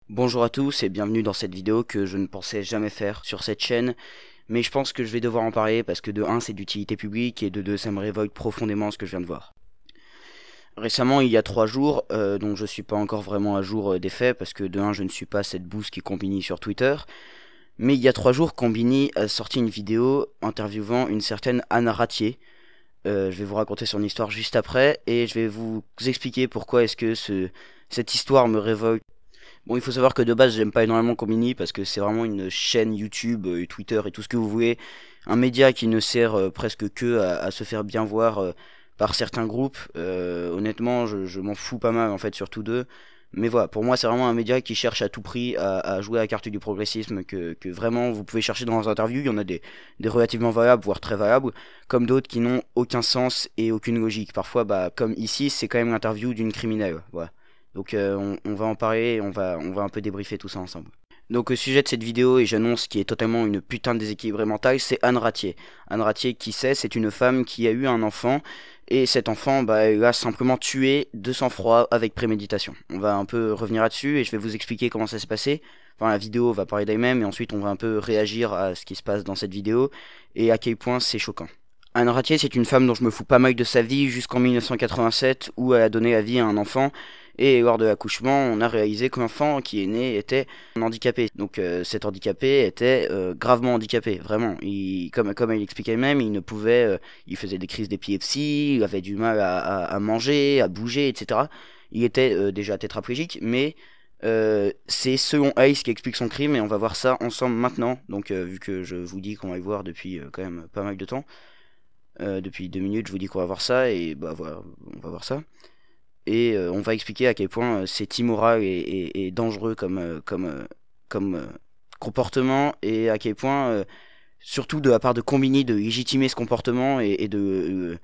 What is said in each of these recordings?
Bonjour à tous et bienvenue dans cette vidéo que je ne pensais jamais faire sur cette chaîne, mais je pense que je vais devoir en parler parce que de 1 c'est d'utilité publique et de 2 ça me révolte profondément ce que je viens de voir. Récemment, il y a 3 jours, donc je suis pas encore vraiment à jour des faits parce que de 1 je ne suis pas cette bouse qui Combini sur Twitter, mais il y a 3 jours Combini a sorti une vidéo interviewant une certaine Anne Ratier. Je vais vous raconter son histoire juste après et je vais vous expliquer pourquoi est-ce que cette histoire me révolte. Bon, il faut savoir que de base, j'aime pas énormément Combini parce que c'est vraiment une chaîne YouTube, Twitter et tout ce que vous voulez. Un média qui ne sert presque que à se faire bien voir par certains groupes. Honnêtement, je m'en fous pas mal en fait, surtout d'eux. Mais voilà, pour moi, c'est vraiment un média qui cherche à tout prix à jouer à la carte du progressisme que vraiment vous pouvez chercher dans les interviews. Il y en a des relativement valables, voire très valables, comme d'autres qui n'ont aucun sens et aucune logique. Parfois, bah, comme ici, c'est quand même l'interview d'une criminelle. Voilà. Donc on va en parler et on va un peu débriefer tout ça ensemble. Donc au sujet de cette vidéo, et j'annonce qui est totalement une putain de déséquilibré mental, c'est Anne Ratier. Anne Ratier, qui c'est une femme qui a eu un enfant, et cet enfant, bah, elle l'a simplement tué de sang-froid avec préméditation. On va un peu revenir là-dessus, et je vais vous expliquer comment ça s'est passé. Enfin, la vidéo va parler d'elle-même, et ensuite on va un peu réagir à ce qui se passe dans cette vidéo, et à quel point c'est choquant. Anne Ratier, c'est une femme dont je me fous pas mal de sa vie jusqu'en 1987, où elle a donné la vie à un enfant, et lors de l'accouchement, on a réalisé que l'enfant qui est né était un handicapé. Donc cet handicapé était gravement handicapé, vraiment. Comme elle l'expliquait elle-même, il ne pouvait, il faisait des crises d'épilepsie, il avait du mal à manger, à bouger, etc. Il était déjà tétraplégique, mais c'est selon Ace qui explique son crime, et on va voir ça ensemble maintenant. Donc vu que je vous dis qu'on va le voir depuis quand même pas mal de temps, depuis 2 minutes, je vous dis qu'on va voir ça, et bah voilà, on va voir ça. Et on va expliquer à quel point c'est immoral et dangereux comme comportement, et à quel point, surtout de la part de Combini, de légitimer ce comportement et de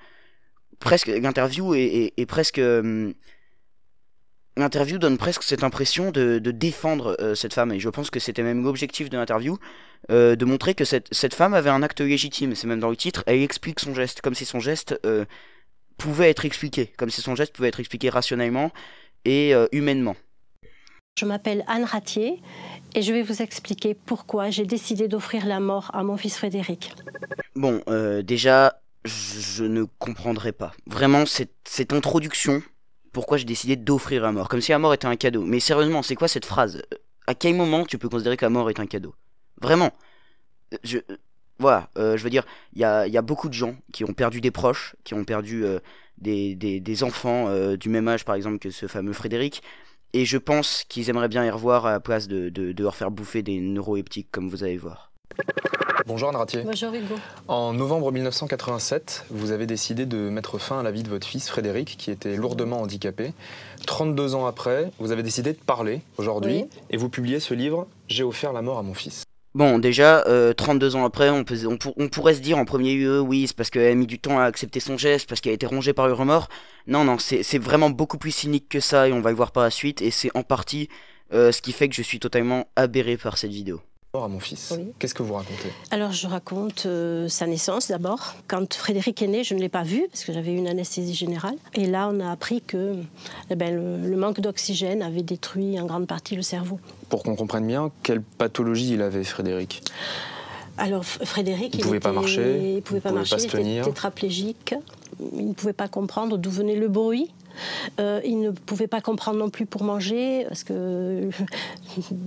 presque l'interview est presque l'interview donne presque cette impression de défendre cette femme, et je pense que c'était même l'objectif de l'interview, de montrer que cette femme avait un acte légitime. C'est même dans le titre, elle explique son geste, comme si son geste pouvait être expliqué, comme si son geste pouvait être expliqué rationnellement et humainement. Je m'appelle Anne Ratier et je vais vous expliquer pourquoi j'ai décidé d'offrir la mort à mon fils Frédéric. Bon, déjà, je ne comprendrai pas. Vraiment, cette introduction, pourquoi j'ai décidé d'offrir la mort, comme si la mort était un cadeau. Mais sérieusement, c'est quoi cette phrase? À quel moment tu peux considérer que la mort est un cadeau? Vraiment. Je, voilà, je veux dire, il y a beaucoup de gens qui ont perdu des proches, qui ont perdu des enfants du même âge, par exemple, que ce fameux Frédéric, et je pense qu'ils aimeraient bien les revoir à la place de leur faire bouffer des neuroleptiques, comme vous allez voir. Bonjour Anne Ratier. Bonjour Hugo. En novembre 1987, vous avez décidé de mettre fin à la vie de votre fils Frédéric, qui était lourdement handicapé. 32 ans après, vous avez décidé de parler aujourd'hui, Oui. et vous publiez ce livre « J'ai offert la mort à mon fils ». Bon, déjà, 32 ans après, on pourrait se dire en premier lieu, oui, c'est parce qu'elle a mis du temps à accepter son geste, parce qu'elle a été rongée par le remords. Non, non, c'est vraiment beaucoup plus cynique que ça, et on va le voir par la suite, et c'est en partie ce qui fait que je suis totalement aberré par cette vidéo. Mort à mon fils. Oui. Qu'est-ce que vous racontez? Alors je raconte sa naissance d'abord. Quand Frédéric est né, je ne l'ai pas vu parce que j'avais eu une anesthésie générale. Et là, on a appris que le manque d'oxygène avait détruit en grande partie le cerveau. Pour qu'on comprenne bien, quelle pathologie il avait, Frédéric? Alors Frédéric, il pouvait pas marcher, il pouvait pas marcher, il était tétraplégique. Il ne pouvait pas comprendre d'où venait le bruit. Il ne pouvait pas comprendre non plus pour manger parce que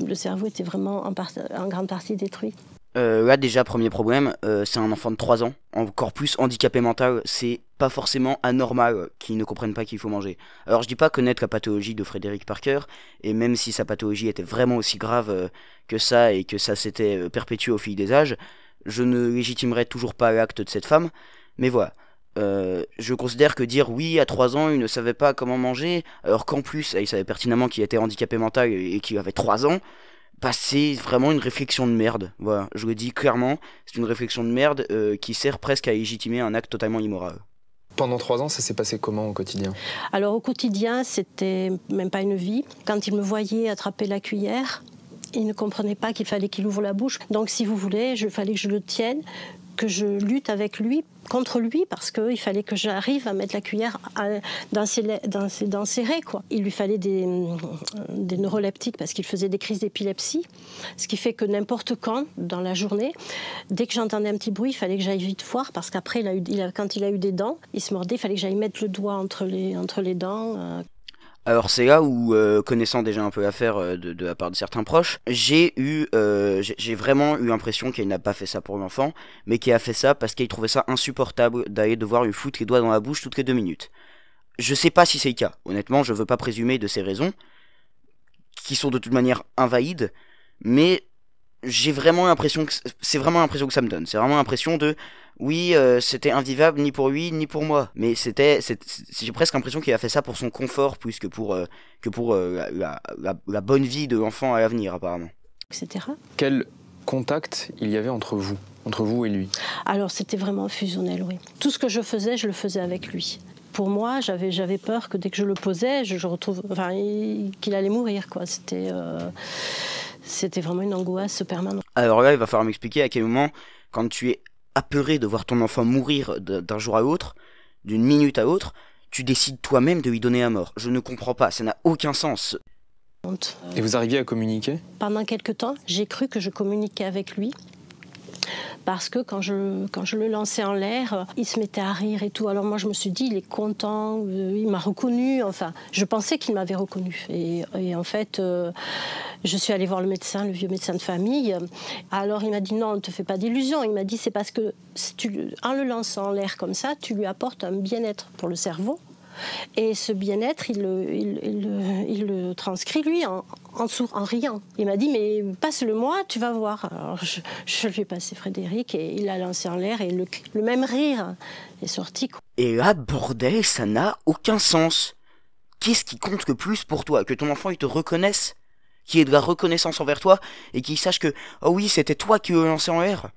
le cerveau était vraiment en grande partie détruit. Là déjà, premier problème, c'est un enfant de 3 ans, encore plus handicapé mental, c'est pas forcément anormal qu'ils ne comprennent pas qu'il faut manger. Alors je dis pas connaître la pathologie de Frédéric Parker, et même si sa pathologie était vraiment aussi grave que ça, et que ça s'était perpétué au fil des âges, je ne légitimerai toujours pas l'acte de cette femme, mais voilà. Je considère que dire oui à 3 ans il ne savait pas comment manger, alors qu'en plus il savait pertinemment qu'il était handicapé mental et qu'il avait 3 ans, bah c'est vraiment une réflexion de merde. Voilà, je le dis clairement, c'est une réflexion de merde qui sert presque à légitimer un acte totalement immoral. Pendant 3 ans, ça s'est passé comment au quotidien? Alors au quotidien, c'était même pas une vie. Quand il me voyait attraper la cuillère, il ne comprenait pas qu'il fallait qu'il ouvre la bouche. Donc si vous voulez, il fallait que je le tienne que je lutte avec lui, contre lui, parce qu'il fallait que j'arrive à mettre la cuillère dans ses dents serrées, quoi. Il lui fallait des neuroleptiques parce qu'il faisait des crises d'épilepsie, ce qui fait que n'importe quand, dans la journée, dès que j'entendais un petit bruit, il fallait que j'aille vite voir, parce qu'après, quand il a eu des dents, il se mordait, il fallait que j'aille mettre le doigt entre les dents. Alors c'est là où, connaissant déjà un peu l'affaire de la part de certains proches, j'ai vraiment eu l'impression qu'il n'a pas fait ça pour l'enfant, mais qu'il a fait ça parce qu'il trouvait ça insupportable d'aller devoir lui foutre les doigts dans la bouche toutes les 2 minutes. Je sais pas si c'est le cas, honnêtement je veux pas présumer de ces raisons, qui sont de toute manière invalides, mais j'ai vraiment l'impression que c'est vraiment l'impression que ça me donne. C'est vraiment l'impression de oui, c'était invivable ni pour lui ni pour moi. Mais j'ai presque l'impression qu'il a fait ça pour son confort plus que pour la bonne vie de l'enfant à l'avenir apparemment. Etc. Quel contact il y avait entre vous et lui? Alors c'était vraiment fusionnel, oui. Tout ce que je le faisais avec lui. Pour moi, j'avais peur que dès que je le posais, qu'il allait mourir, quoi. C'était vraiment une angoisse permanente. Alors là, il va falloir m'expliquer à quel moment, quand tu es apeuré de voir ton enfant mourir d'un jour à l'autre, d'une minute à l'autre, tu décides toi-même de lui donner la mort. Je ne comprends pas, ça n'a aucun sens. Et vous arriviez à communiquer? Pendant quelques temps, j'ai cru que je communiquais avec lui. Parce que quand je le lançais en l'air, il se mettait à rire et tout. Alors moi, je me suis dit, il est content, il m'a reconnu. Enfin, je pensais qu'il m'avait reconnu. Et en fait, je suis allée voir le médecin, le vieux médecin de famille. Alors il m'a dit, non, ne te fais pas d'illusions. Il m'a dit, c'est parce que en le lançant en l'air comme ça, tu lui apportes un bien-être pour le cerveau. Et ce bien-être, il le transcrit, lui, en riant. Il m'a dit, mais passe-le-moi, tu vas voir. Alors, je lui ai passé Frédéric et il l'a lancé en l'air et le même rire est sorti. Et là, bordel, ça n'a aucun sens. Qu'est-ce qui compte le plus pour toi? Que ton enfant, il te reconnaisse? Qu'il ait de la reconnaissance envers toi et qu'il sache que, oh oui, c'était toi qui l'as lancé en l'air?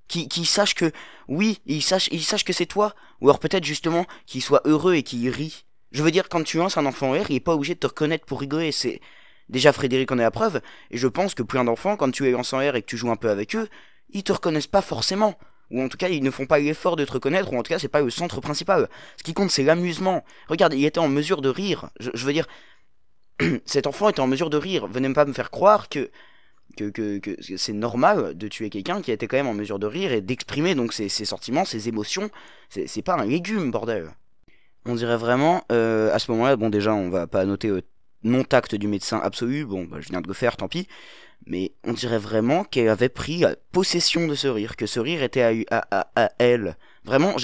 Qu'il sache que, oui, il sache que c'est toi. Ou alors peut-être justement qu'il soit heureux et qu'il rit. Je veux dire, quand tu lances un enfant en l'air, il est pas obligé de te reconnaître pour rigoler. C'est déjà Frédéric en est la preuve. Et je pense que plein d'enfants, quand tu les lances en l'air et que tu joues un peu avec eux, ils te reconnaissent pas forcément. Ou en tout cas, ils ne font pas l'effort de te reconnaître, ou en tout cas, c'est pas le centre principal. Ce qui compte, c'est l'amusement. Regarde, il était en mesure de rire. Je veux dire, cet enfant était en mesure de rire. Venez pas me faire croire que c'est normal de tuer quelqu'un qui a été quand même en mesure de rire et d'exprimer donc ses sentiments, ses émotions. C'est pas un légume, bordel. On dirait vraiment, à ce moment-là, bon déjà on va pas noter non-tact du médecin absolu, bon bah, je viens de le faire, tant pis, mais on dirait vraiment qu'elle avait pris possession de ce rire, que ce rire était à elle. Vraiment,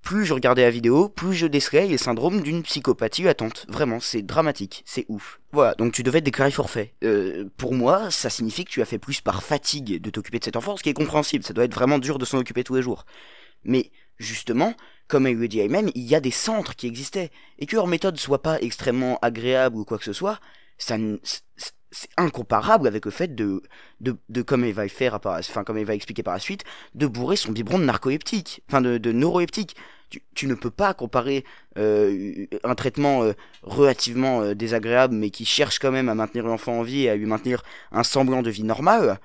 plus je regardais la vidéo, plus je décelais les syndromes d'une psychopathie latente. Vraiment, c'est dramatique, c'est ouf. Voilà, donc tu devais te déclarer forfait. Pour moi, ça signifie que tu as fait plus par fatigue de t'occuper de cet enfant, ce qui est compréhensible, ça doit être vraiment dur de s'en occuper tous les jours. Mais, justement, comme elle le dit elle-même, il y a des centres qui existaient, et que leur méthode soit pas extrêmement agréable ou quoi que ce soit, c'est incomparable avec le fait de comme elle va le faire, comme elle va expliquer par la suite, de bourrer son biberon de narcoleptique, enfin de neuroleptique. Tu ne peux pas comparer un traitement relativement désagréable, mais qui cherche quand même à maintenir l'enfant en vie et à lui maintenir un semblant de vie normale,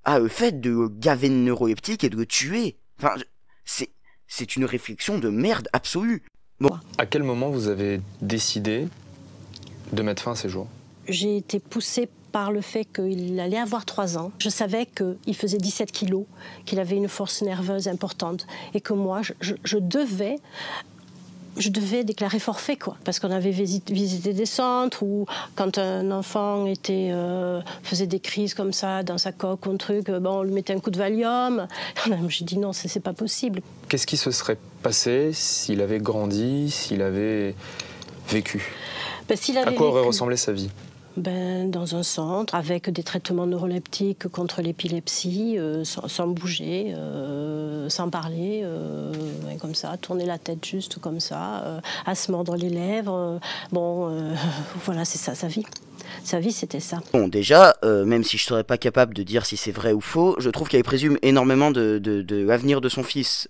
à le fait de le gaver de neuroleptique et de le tuer. Enfin, c'est une réflexion de merde absolue. Bon. À quel moment vous avez décidé de mettre fin à ces jours? J'ai été poussée par le fait qu'il allait avoir 3 ans. Je savais qu'il faisait 17 kilos, qu'il avait une force nerveuse importante et que moi, je devais déclarer forfait, quoi. Parce qu'on avait visité des centres où, quand un enfant faisait des crises comme ça dans sa coque ou un truc, on lui mettait un coup de Valium. J'ai dit non, c'est pas possible. Qu'est-ce qui se serait passé s'il avait grandi, s'il avait vécu? À quoi aurait ressemblé sa vie? Dans un centre, avec des traitements neuroleptiques contre l'épilepsie, sans bouger, sans parler, comme ça, tourner la tête juste comme ça, à se mordre les lèvres. Voilà, c'est ça, sa vie. Sa vie, c'était ça. Bon, déjà, même si je serais pas capable de dire si c'est vrai ou faux, je trouve qu'elle présume énormément de l'avenir de son fils.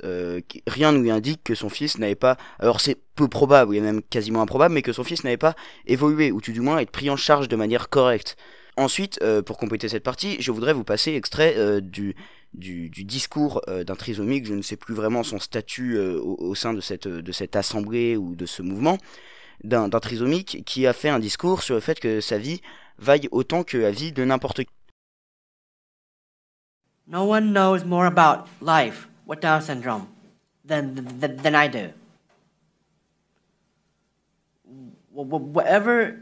Rien ne lui indique que son fils n'avait pas... Alors c'est peu probable, et même quasiment improbable, mais que son fils n'avait pas évolué, ou tout du moins être pris en charge de manière correcte. Ensuite, pour compléter cette partie, je voudrais vous passer extrait du discours d'un trisomique, je ne sais plus vraiment son statut au sein de cette assemblée ou de ce mouvement, d'un trisomique qui a fait un discours sur le fait que sa vie vaille autant que la vie de n'importe qui. No one knows more about life with Down syndrome than I do. Whatever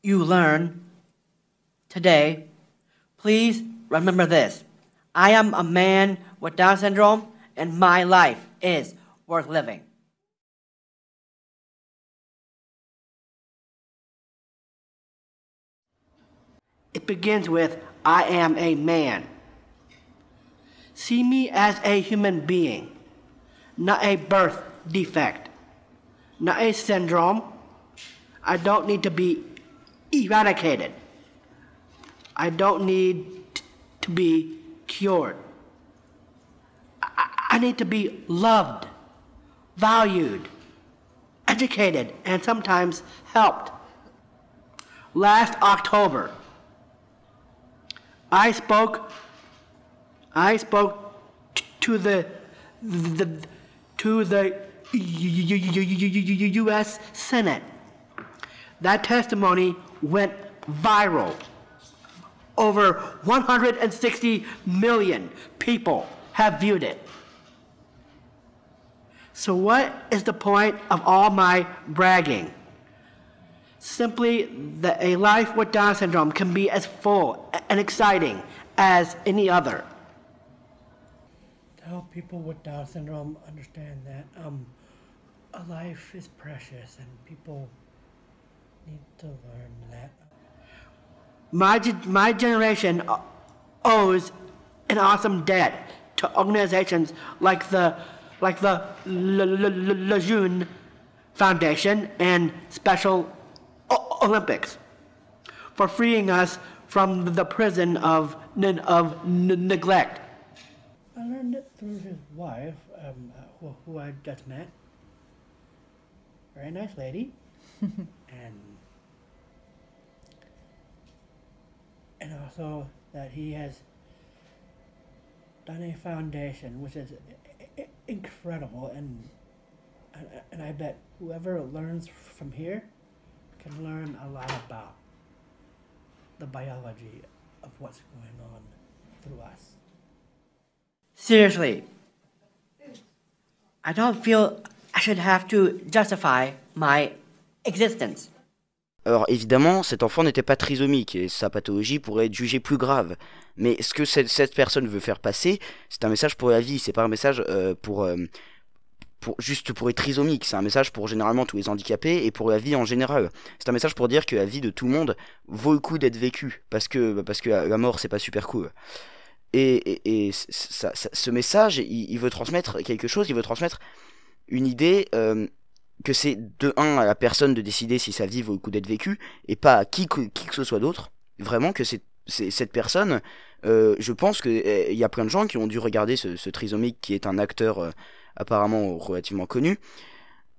you learn today, please remember this. I am a man with Down syndrome, and my life is worth living. It begins with, I am a man. See me as a human being, not a birth defect, not a syndrome. I don't need to be eradicated. I don't need to be cured. I need to be loved, valued, educated, and sometimes helped. Last October, I spoke to the U.S. Senate. That testimony went viral. Over 160 million people have viewed it. So what is the point of all my bragging? Simply that a life with Down syndrome can be as full and exciting as any other. To help people with Down syndrome understand that a life is precious and people need to learn that. My generation owes an awesome debt to organizations like the Lejeune Foundation and Special Olympics for freeing us from the prison of neglect. I learned it through his wife, who I just met. Very nice lady. and also that he has done a foundation which is incredible, and I bet whoever learns from here can learn a lot about the biology of what's going on through us. Seriously, I don't feel I should have to justify my existence. Alors évidemment, cet enfant n'était pas trisomique et sa pathologie pourrait être jugée plus grave. Mais ce que cette personne veut faire passer, c'est un message pour la vie, c'est pas un message juste pour les trisomiques, c'est un message pour généralement tous les handicapés et pour la vie en général. C'est un message pour dire que la vie de tout le monde vaut le coup d'être vécue, parce que la mort c'est pas super cool. Et ce message, il veut transmettre quelque chose, il veut transmettre une idée que c'est de un à la personne de décider si sa vie vaut le coup d'être vécue, et pas à qui que ce soit d'autre. Vraiment que c'est cette personne, je pense qu'il y a plein de gens qui ont dû regarder ce trisomique qui est un acteur apparemment relativement connu,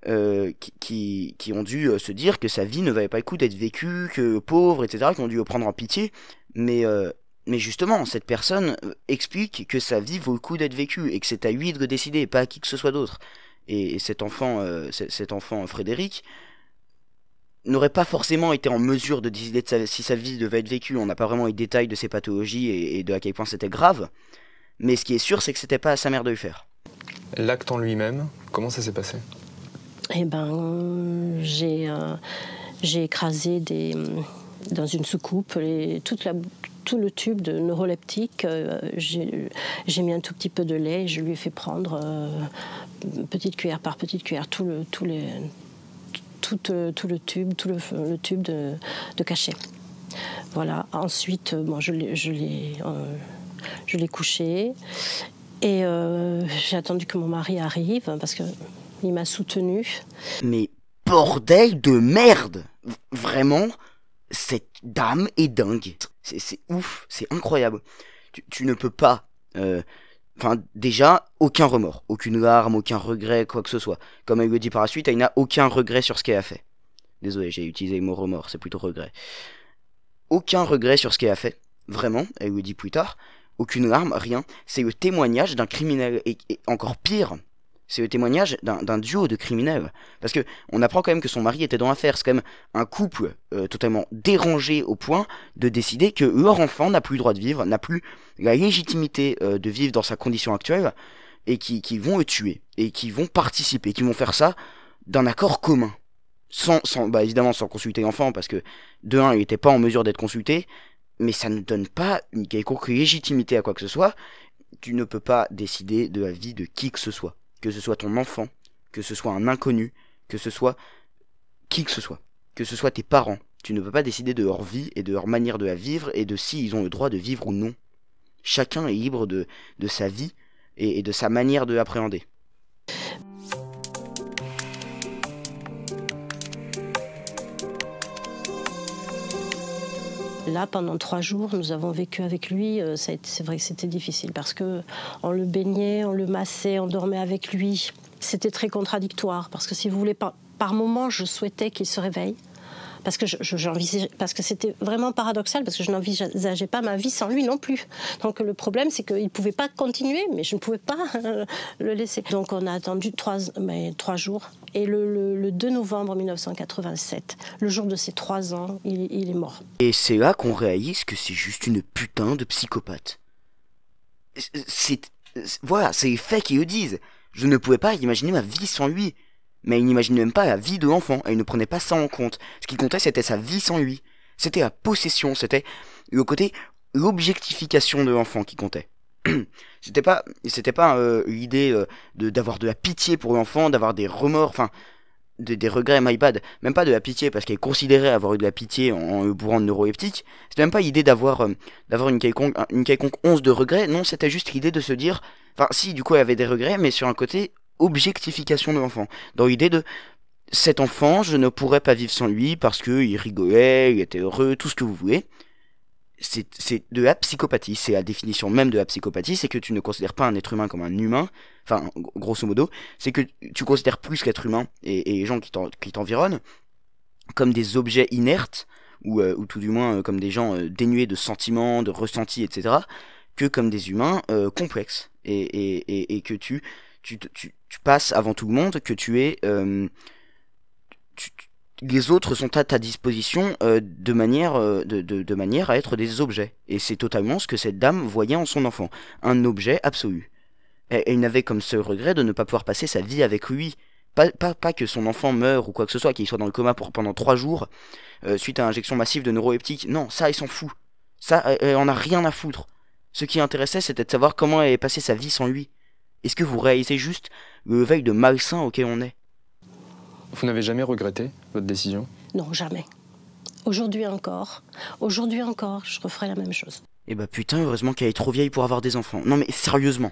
qui ont dû se dire que sa vie ne valait pas le coup d'être vécue, que pauvre, etc., qui ont dû le prendre en pitié, mais justement, cette personne explique que sa vie vaut le coup d'être vécue, et que c'est à lui de le décider, et pas à qui que ce soit d'autre. Et cet enfant Frédéric n'aurait pas forcément été en mesure de décider si sa vie devait être vécue. On n'a pas vraiment les détails de ses pathologies et de à quel point c'était grave. Mais ce qui est sûr, c'est que c'était pas à sa mère de le faire. L'acte en lui-même, comment ça s'est passé ? Eh ben, j'ai écrasé dans une soucoupe tout le tube de neuroleptique. J'ai mis un tout petit peu de lait et je lui ai fait prendre petite cuillère par petite cuillère tout le tube de cachet. Voilà. Ensuite, bon, je l'ai couché et j'ai attendu que mon mari arrive parce que il m'a soutenue. Mais bordel de merde! Vraiment, cette dame est dingue. C'est ouf, c'est incroyable. Tu ne peux pas... Enfin, déjà, aucun remords, aucune larme, aucun regret, quoi que ce soit. Comme elle le dit par la suite, elle n'a aucun regret sur ce qu'elle a fait. Désolé, j'ai utilisé le mot remords, c'est plutôt regret. Aucun regret sur ce qu'elle a fait. vraiment, elle le dit plus tard, aucune larme, rien. C'est le témoignage d'un criminel, et encore pire, c'est le témoignage d'un duo de criminels. Parce que on apprend quand même que son mari était dans l'affaire. C'est quand même un couple totalement dérangé au point de décider que leur enfant n'a plus le droit de vivre, n'a plus la légitimité de vivre dans sa condition actuelle, et qui vont le tuer, et qui vont participer, qui vont faire ça d'un accord commun. Évidemment sans consulter l'enfant, parce que de un, il n'était pas en mesure d'être consulté, mais ça ne donne pas une quelconque légitimité à quoi que ce soit. Tu ne peux pas décider de la vie de qui que ce soit ton enfant, que ce soit un inconnu, que ce soit qui que ce soit tes parents. Tu ne peux pas décider de leur vie et de leur manière de la vivre et de si ils ont le droit de vivre ou non. Chacun est libre de sa vie et de sa manière de l'appréhender. Là, pendant 3 jours, nous avons vécu avec lui. C'est vrai que c'était difficile parce que on le baignait, on le massait, on dormait avec lui. C'était très contradictoire parce que, si vous voulez, par moments, je souhaitais qu'il se réveille. Parce que c'était vraiment paradoxal, parce que je n'envisageais pas ma vie sans lui non plus. Donc le problème, c'est qu'il ne pouvait pas continuer, mais je ne pouvais pas le laisser. Donc on a attendu 3 jours. Et le 2 novembre 1987, le jour de ses 3 ans, il est mort. Et c'est là qu'on réalise que c'est juste une putain de psychopathe. Voilà, c'est les faits qui le disent. Je ne pouvais pas imaginer ma vie sans lui. Mais elle n'imaginait même pas la vie de l'enfant, elle ne prenait pas ça en compte. Ce qui comptait, c'était sa vie sans lui. C'était la possession, c'était le côté, l'objectification de l'enfant qui comptait. C'était pas l'idée d'avoir de la pitié pour l'enfant, d'avoir des remords, enfin, des regrets, my bad. Même pas de la pitié, parce qu'elle considérait avoir eu de la pitié en le bourrant de neuroleptique. C'était même pas l'idée d'avoir une quelconque once de regret, non, c'était juste l'idée de se dire, enfin, si, du coup, elle avait des regrets, mais sur un côté objectification de l'enfant, dans l'idée de cet enfant, je ne pourrais pas vivre sans lui parce que il rigolait, il était heureux, tout ce que vous voulez. C'est de la psychopathie, c'est la définition même de la psychopathie, c'est que tu ne considères pas un être humain comme un humain, enfin grosso modo, c'est que tu considères plus l'être humain et les gens qui t'environnent comme des objets inertes, ou tout du moins comme des gens dénués de sentiments, de ressentis, etc., que comme des humains complexes, et que tu passes avant tout le monde, que tu es... les autres sont à ta disposition de manière à être des objets. Et c'est totalement ce que cette dame voyait en son enfant. Un objet absolu. Elle n'avait comme seul regret de ne pas pouvoir passer sa vie avec lui. Pas que son enfant meure ou quoi que ce soit, qu'il soit dans le coma pendant 3 jours, suite à injection massive de neuroleptique. Non, ça, elle s'en fout. Ça, elle en a rien à foutre. Ce qui intéressait, c'était de savoir comment elle avait passé sa vie sans lui. Est-ce que vous réalisez juste le veille de malsain auquel on est? Vous n'avez jamais regretté votre décision? Non, jamais. Aujourd'hui encore, je referai la même chose. Eh bah putain, heureusement qu'elle est trop vieille pour avoir des enfants. Non mais sérieusement,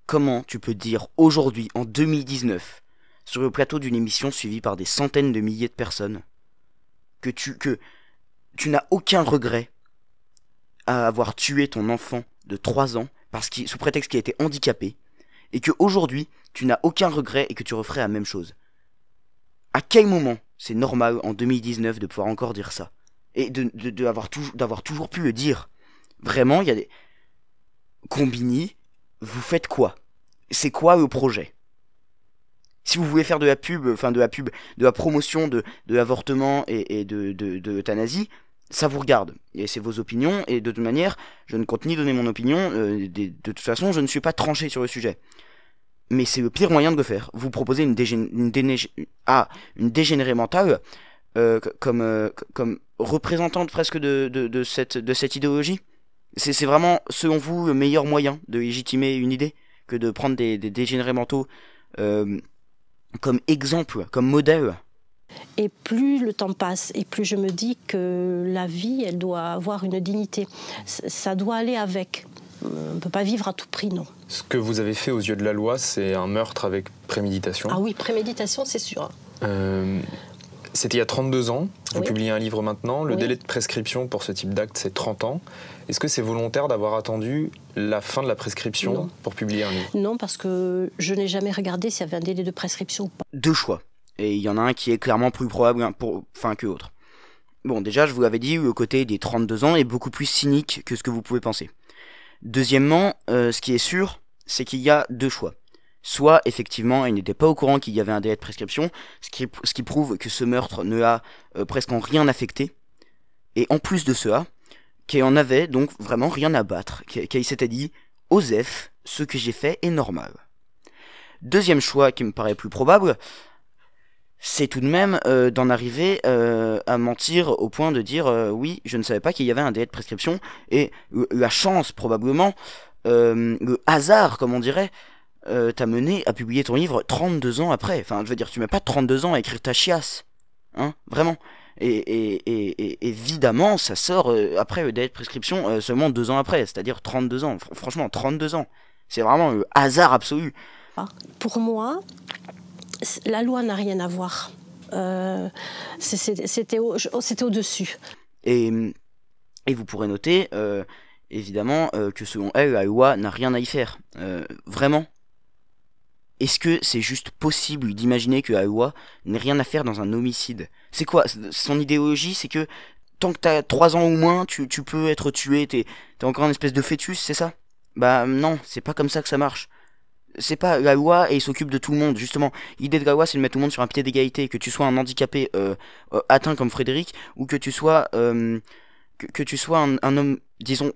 comment tu peux dire aujourd'hui, en 2019, sur le plateau d'une émission suivie par des centaines de milliers de personnes, que tu n'as aucun regret à avoir tué ton enfant de 3 ans, sous prétexte qu'il a été handicapé, et que aujourd'hui tu n'as aucun regret et que tu referais la même chose? À quel moment c'est normal en 2019 de pouvoir encore dire ça? Et d'avoir toujours pu le dire? Vraiment, il y a des... Combini, vous faites quoi? C'est quoi le projet? Si vous voulez faire de la pub, de la promotion de l'avortement et de l'euthanasie, ça vous regarde, et c'est vos opinions, et de toute manière, je ne compte ni donner mon opinion, de toute façon, je ne suis pas tranché sur le sujet. Mais c'est le pire moyen de le faire. Vous proposez une dégénérée mentale comme représentante presque de cette idéologie. C'est vraiment, selon vous, le meilleur moyen de légitimer une idée que de prendre des dégénérés mentaux comme exemple, comme modèle. Et plus le temps passe, et plus je me dis que la vie, elle doit avoir une dignité. Ça doit aller avec. On ne peut pas vivre à tout prix, non. Ce que vous avez fait aux yeux de la loi, c'est un meurtre avec préméditation. Ah oui, préméditation, c'est sûr. C'était il y a 32 ans. Vous publiez un livre maintenant. Le Oui. délai de prescription pour ce type d'acte, c'est 30 ans. Est-ce que c'est volontaire d'avoir attendu la fin de la prescription pour publier un livre? Non, parce que je n'ai jamais regardé s'il y avait un délai de prescription ou pas. 2 choix. Et il y en a un qui est clairement plus probable que l'autre. Bon, déjà, je vous l'avais dit, le côté des 32 ans est beaucoup plus cynique que ce que vous pouvez penser. Deuxièmement, ce qui est sûr, c'est qu'il y a deux choix. Soit, effectivement, il n'était pas au courant qu'il y avait un délai de prescription, ce qui prouve que ce meurtre ne l'a presque en rien affecté. Et en plus de cela, qu'il en avait donc vraiment rien à battre, qu'il s'était dit « Osef, ce que j'ai fait est normal ». Deuxième choix qui me paraît plus probable, c'est tout de même d'en arriver à mentir au point de dire oui, je ne savais pas qu'il y avait un délai de prescription, et la chance probablement, le hasard comme on dirait, t'a mené à publier ton livre 32 ans après. Enfin, je veux dire, tu mets pas 32 ans à écrire ta chiasse, hein, vraiment. Et évidemment, ça sort après le délai de prescription seulement 2 ans après, c'est-à-dire 32 ans. Franchement, 32 ans. C'est vraiment le hasard absolu. Pour moi, la loi n'a rien à voir. C'était au-dessus. Et vous pourrez noter, évidemment, que selon elle, la loi n'a rien à y faire. Vraiment. Est-ce que c'est juste possible d'imaginer que la loi n'ait rien à faire dans un homicide? C'est quoi? Son idéologie, c'est que tant que t'as 3 ans ou moins, tu peux être tué, t'es encore une espèce de fœtus, c'est ça? Bah non, c'est pas comme ça que ça marche. C'est pas la loi et il s'occupe de tout le monde, justement. L'idée de la loi, c'est de mettre tout le monde sur un pied d'égalité, que tu sois un handicapé atteint comme Frédéric, ou que tu sois, que tu sois un homme, disons,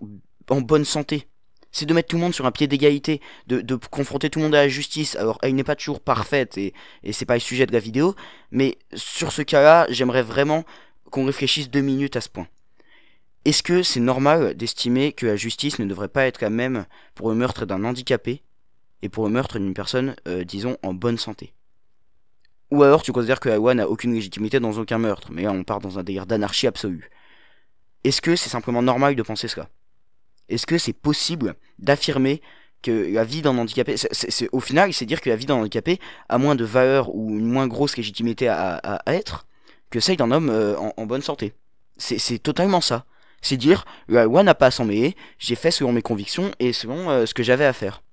en bonne santé. C'est de mettre tout le monde sur un pied d'égalité, de confronter tout le monde à la justice. Alors, elle n'est pas toujours parfaite, et c'est pas le sujet de la vidéo, mais sur ce cas-là, j'aimerais vraiment qu'on réfléchisse 2 minutes à ce point. Est-ce que c'est normal d'estimer que la justice ne devrait pas être la même pour le meurtre d'un handicapé et pour le meurtre d'une personne, disons, en bonne santé? Ou alors tu considères que la loi n'a aucune légitimité dans aucun meurtre, mais là on part dans un délire d'anarchie absolue. Est-ce que c'est simplement normal de penser cela? Est-ce que c'est possible d'affirmer que la vie d'un handicapé, au final, c'est dire que la vie d'un handicapé a moins de valeur ou une moins grosse légitimité à être que celle d'un homme en bonne santé? C'est totalement ça. C'est dire, la loi n'a pas à s'en mêler, j'ai fait selon mes convictions et selon ce que j'avais à faire.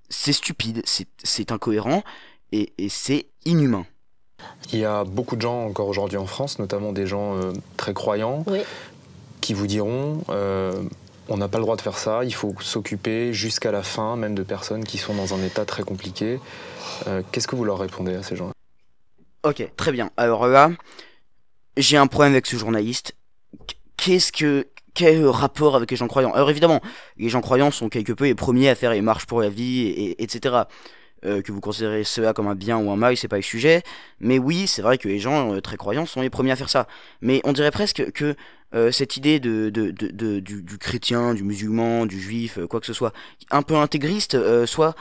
C'est stupide, c'est incohérent et c'est inhumain. Il y a beaucoup de gens encore aujourd'hui en France, notamment des gens très croyants, oui, qui vous diront on n'a pas le droit de faire ça, il faut s'occuper jusqu'à la fin, même de personnes qui sont dans un état très compliqué. Qu'est-ce que vous leur répondez à ces gens-là? Ok, très bien. Alors là, j'ai un problème avec ce journaliste. Quel est le rapport avec les gens croyants? Alors évidemment, les gens croyants sont quelque peu les premiers à faire les marches pour la vie, etc. Que vous considérez cela comme un bien ou un mal, c'est pas le sujet. Mais oui, c'est vrai que les gens très croyants sont les premiers à faire ça. Mais on dirait presque que cette idée du chrétien, du musulman, du juif, quoi que ce soit, un peu intégriste, soit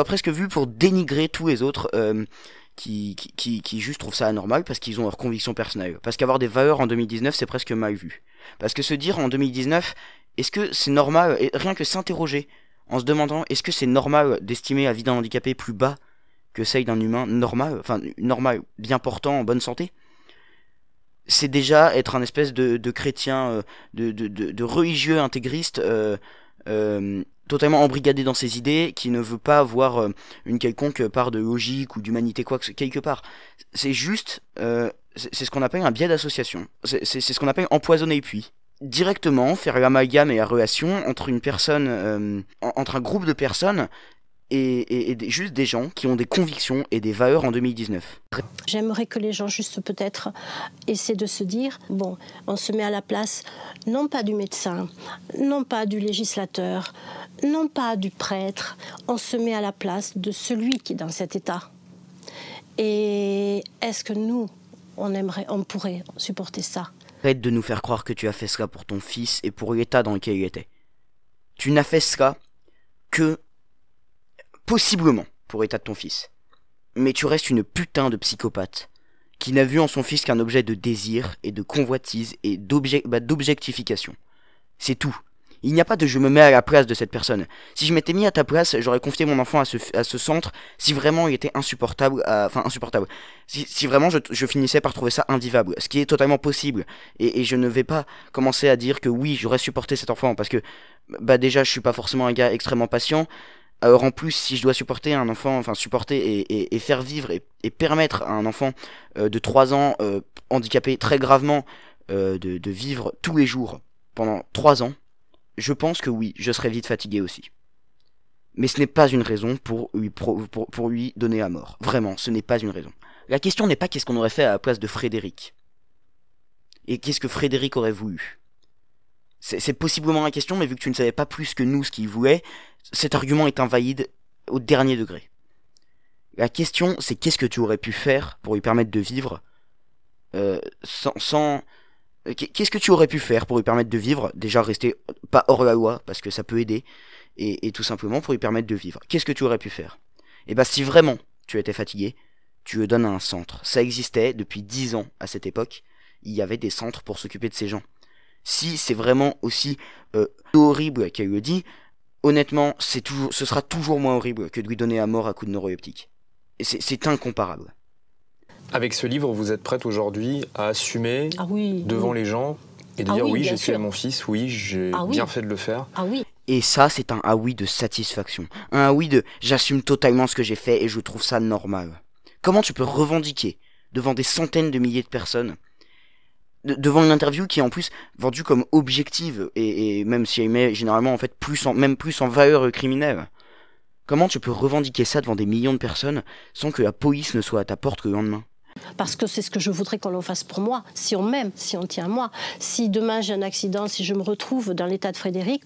presque vu pour dénigrer tous les autres qui juste trouvent ça anormal parce qu'ils ont leurs convictions personnelles. Parce qu'avoir des valeurs en 2019, c'est presque mal vu. Parce que se dire en 2019, est-ce que c'est normal, et rien que s'interroger en se demandant est-ce que c'est normal d'estimer la vie d'un handicapé plus bas que celle d'un humain normal, enfin normal, bien portant, en bonne santé, c'est déjà être un espèce de chrétien, de religieux intégriste, totalement embrigadé dans ses idées, qui ne veut pas avoir une quelconque part de logique ou d'humanité quelque part. C'est juste, c'est ce qu'on appelle un biais d'association. C'est ce qu'on appelle empoisonner le puits. Directement faire l'amalgame et la relation entre une personne, entre un groupe de personnes et juste des gens qui ont des convictions et des valeurs en 2019. J'aimerais que les gens juste peut-être essaient de se dire, bon, on se met à la place non pas du médecin, non pas du législateur, non pas du prêtre, on se met à la place de celui qui est dans cet état. Et est-ce que nous, on pourrait supporter ça? Arrête de nous faire croire que tu as fait cela pour ton fils et pour l'état dans lequel il était. Tu n'as fait cela que possiblement pour l'état de ton fils. Mais tu restes une putain de psychopathe qui n'a vu en son fils qu'un objet de désir et de convoitise et d'objectification. C'est tout. Il n'y a pas de je me mets à la place de cette personne. Si je m'étais mis à ta place, j'aurais confié mon enfant à ce centre si vraiment il était insupportable. Insupportable. Si vraiment je finissais par trouver ça invivable. Ce qui est totalement possible. Et je ne vais pas commencer à dire que oui, j'aurais supporté cet enfant. Parce que déjà, je suis pas forcément un gars extrêmement patient. Alors en plus, si je dois supporter un enfant, enfin supporter et faire vivre et permettre à un enfant de 3 ans handicapé très gravement de vivre tous les jours pendant 3 ans, je pense que oui, je serais vite fatigué aussi. Mais ce n'est pas une raison pour lui donner la mort. Vraiment, ce n'est pas une raison. La question n'est pas qu'est-ce qu'on aurait fait à la place de Frédéric. Et qu'est-ce que Frédéric aurait voulu. C'est possiblement la question, mais vu que tu ne savais pas plus que nous ce qu'il voulait, cet argument est invalide au dernier degré. La question, c'est qu'est-ce que tu aurais pu faire pour lui permettre de vivre Qu'est-ce que tu aurais pu faire pour lui permettre de vivre? Déjà rester pas hors la loi, parce que ça peut aider, et tout simplement pour lui permettre de vivre. Qu'est-ce que tu aurais pu faire? Et bah si vraiment tu étais fatigué, tu le donnes à un centre. Ça existait depuis 10 ans à cette époque, il y avait des centres pour s'occuper de ces gens. Si c'est vraiment aussi horrible qu'elle le dit, honnêtement, ce sera toujours moins horrible que de lui donner à mort à coups de neuroleptique. C'est incomparable. Avec ce livre, vous êtes prête aujourd'hui à assumer devant les gens et de dire oui, j'ai tué mon fils, oui, j'ai bien fait de le faire. Ah oui. Et ça, c'est un ah oui de satisfaction. Un ah oui de j'assume totalement ce que j'ai fait et je trouve ça normal. Comment tu peux revendiquer devant des centaines de milliers de personnes, devant une interview qui est en plus vendue comme objective et même si elle met généralement en fait plus en valeur criminelle. Comment tu peux revendiquer ça devant des millions de personnes sans que la police ne soit à ta porte le lendemain? Parce que c'est ce que je voudrais qu'on le fasse pour moi, si on m'aime, si on tient à moi. Si demain j'ai un accident, si je me retrouve dans l'état de Frédéric,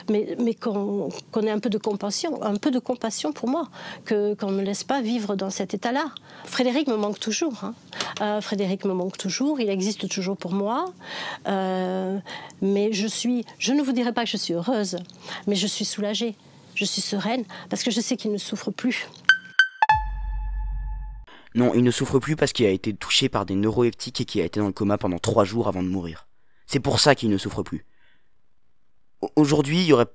mais qu'on ait un peu de compassion pour moi, qu'on ne me laisse pas vivre dans cet état-là. Frédéric me manque toujours. Frédéric me manque toujours, il existe toujours pour moi. Mais je ne vous dirai pas que je suis heureuse, mais je suis soulagée, je suis sereine, parce que je sais qu'il ne souffre plus. Non, il ne souffre plus parce qu'il a été touché par des neuroleptiques et qu'il a été dans le coma pendant 3 jours avant de mourir. C'est pour ça qu'il ne souffre plus. Aujourd'hui, il y aurait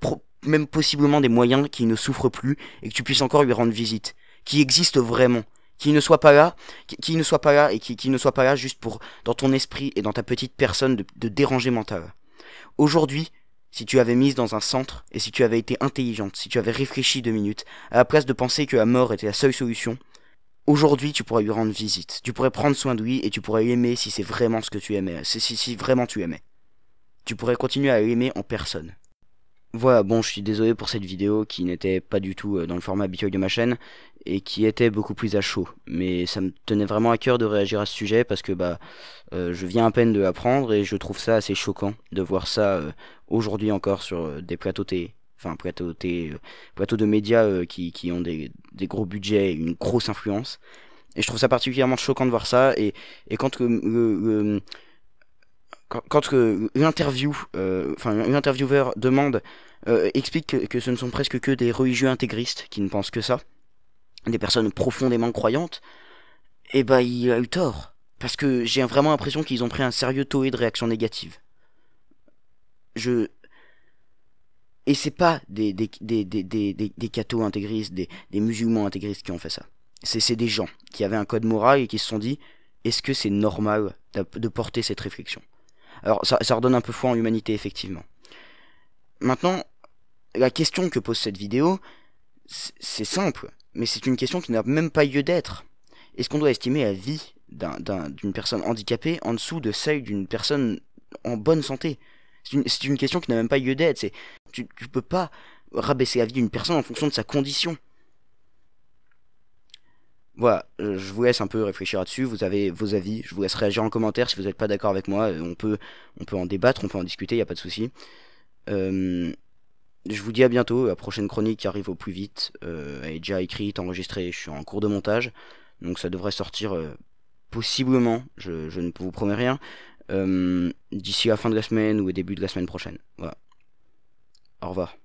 même possiblement des moyens qu'il ne souffre plus et que tu puisses encore lui rendre visite. Qui existent vraiment. Qu'il ne soit pas là, qu'il ne soit pas là et qu'il ne soit pas là juste pour, dans ton esprit et dans ta petite personne, de déranger mental. Aujourd'hui, si tu avais mise dans un centre et si tu avais été intelligente, si tu avais réfléchi 2 minutes, à la place de penser que la mort était la seule solution, aujourd'hui, tu pourrais lui rendre visite. Tu pourrais prendre soin de lui et tu pourrais l'aimer si c'est vraiment ce que tu aimais. Si vraiment tu aimais. Tu pourrais continuer à l'aimer en personne. Voilà, bon, je suis désolé pour cette vidéo qui n'était pas du tout dans le format habituel de ma chaîne et qui était beaucoup plus à chaud. Mais ça me tenait vraiment à cœur de réagir à ce sujet parce que je viens à peine de l'apprendre et je trouve ça assez choquant de voir ça aujourd'hui encore sur des plateaux télé. Enfin, plateaux de médias qui ont des gros budgets et une grosse influence. Et je trouve ça particulièrement choquant de voir ça. Et quand l'intervieweur demande, explique que ce ne sont presque que des religieux intégristes qui ne pensent que ça, des personnes profondément croyantes, et il a eu tort. Parce que j'ai vraiment l'impression qu'ils ont pris un sérieux tollé de réactions négatives. Et c'est pas des cathos intégristes, des musulmans intégristes qui ont fait ça. C'est des gens qui avaient un code moral et qui se sont dit, est-ce que c'est normal de porter cette réflexion? Alors ça redonne un peu foi en l'humanité, effectivement. Maintenant, la question que pose cette vidéo, c'est simple, mais c'est une question qui n'a même pas lieu d'être. Est-ce qu'on doit estimer la vie d'une personne handicapée en dessous de celle d'une personne en bonne santé? C'est une question qui n'a même pas lieu d'être. Tu peux pas rabaisser la vie d'une personne en fonction de sa condition. Voilà, je vous laisse un peu réfléchir là-dessus, vous avez vos avis, je vous laisse réagir en commentaire si vous n'êtes pas d'accord avec moi, on peut en débattre, on peut en discuter, il n'y a pas de souci. Je vous dis à bientôt, la prochaine chronique arrive au plus vite, elle est déjà écrite, enregistrée, je suis en cours de montage, donc ça devrait sortir possiblement, je ne vous promets rien, d'ici la fin de la semaine ou au début de la semaine prochaine. Voilà. Au revoir.